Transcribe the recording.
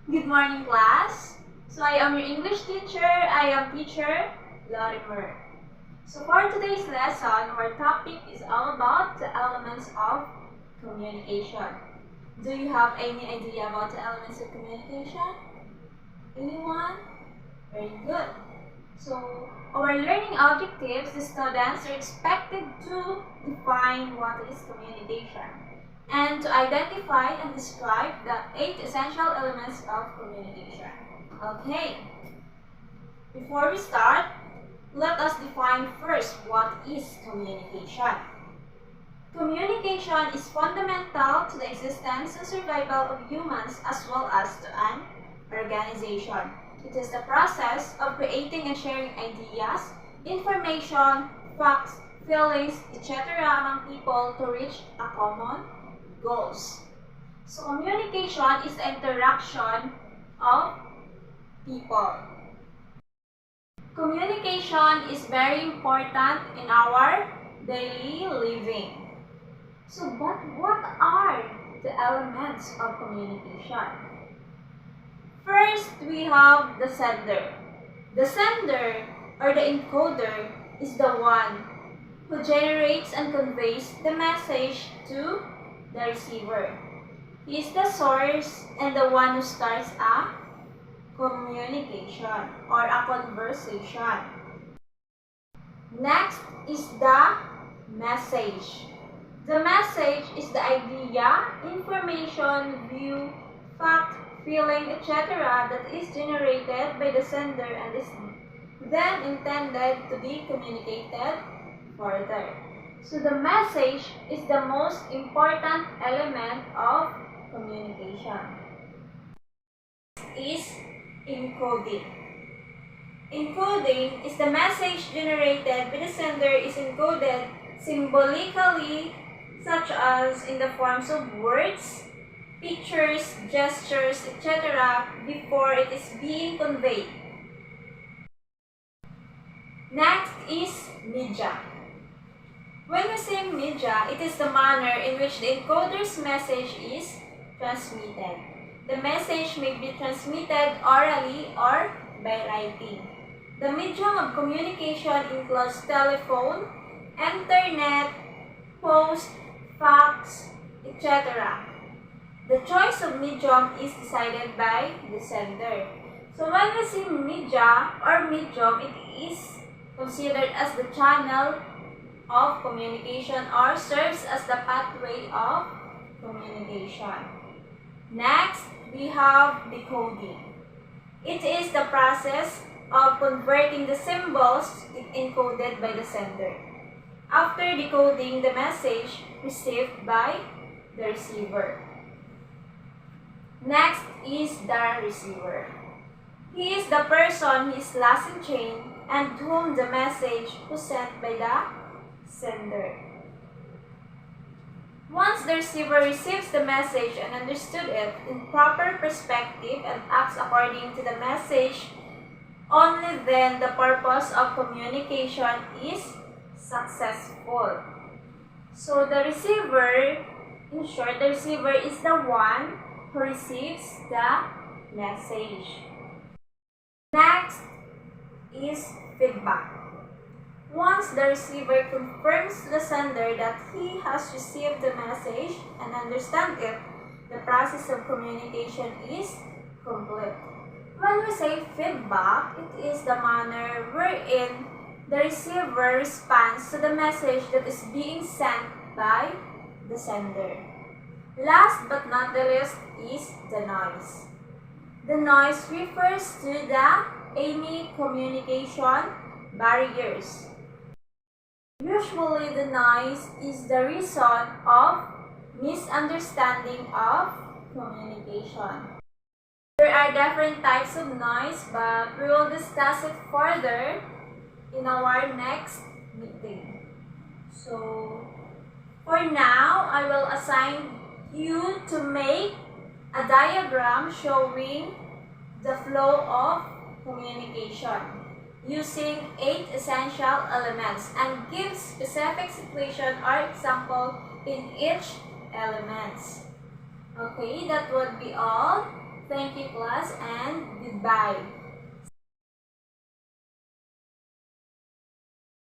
Good morning, class. So I am your English teacher. I am teacher Lorimer. So for today's lesson, our topic is all about the elements of communication. Do you have any idea about the elements of communication? Anyone? Very good. So our learning objectives, the students are expected to define what is communication and to identify and describe the 8 essential elements of communication. Okay, before we start, let us define first what is communication. Communication is fundamental to the existence and survival of humans as well as to an organization. It is the process of creating and sharing ideas, information, facts, feelings, etc. among people to reach a common goals. So communication is the interaction of people. Communication is very important in our daily living. So what are the elements of communication? First, we have the sender. The sender or the encoder is the one who generates and conveys the message to the receiver. He is the source and the one who starts a communication or a conversation. Next is the message. The message is the idea, information, view, fact, feeling, etc. that is generated by the sender and is then intended to be communicated further. So the message is the most important element of communication. Is encoding. Encoding is the message generated by the sender is encoded symbolically, such as in the forms of words, pictures, gestures, etc. before it is being conveyed. Next is media. When we say media, it is the manner in which the encoder's message is transmitted. The message may be transmitted orally or by writing. The medium of communication includes telephone, internet, post, fax, etc. The choice of medium is decided by the sender. So when we say media or medium, it is considered as the channel of communication or serves as the pathway of communication. Next, we have decoding. It is the process of converting the symbols encoded by the sender. After decoding the message received by the receiver. Next is the receiver. He is the person who is last in chain and to whom the message was sent by the sender. Once the receiver receives the message and understood it in proper perspective and acts according to the message, only then the purpose of communication is successful. So the receiver, in short, the receiver is the one who receives the message. Next is feedback. Once the receiver confirms to the sender that he has received the message and understands it, the process of communication is complete. When we say feedback, it is the manner wherein the receiver responds to the message that is being sent by the sender. Last but not the least is the noise. The noise refers to any communication barriers. Usually, the noise is the reason of misunderstanding of communication. There are different types of noise, but we will discuss it further in our next meeting. So, for now, I will assign you to make a diagram showing the flow of communication using 8 essential elements and give specific situation or example in each elements. Okay, that would be all. Thank you, class, and goodbye.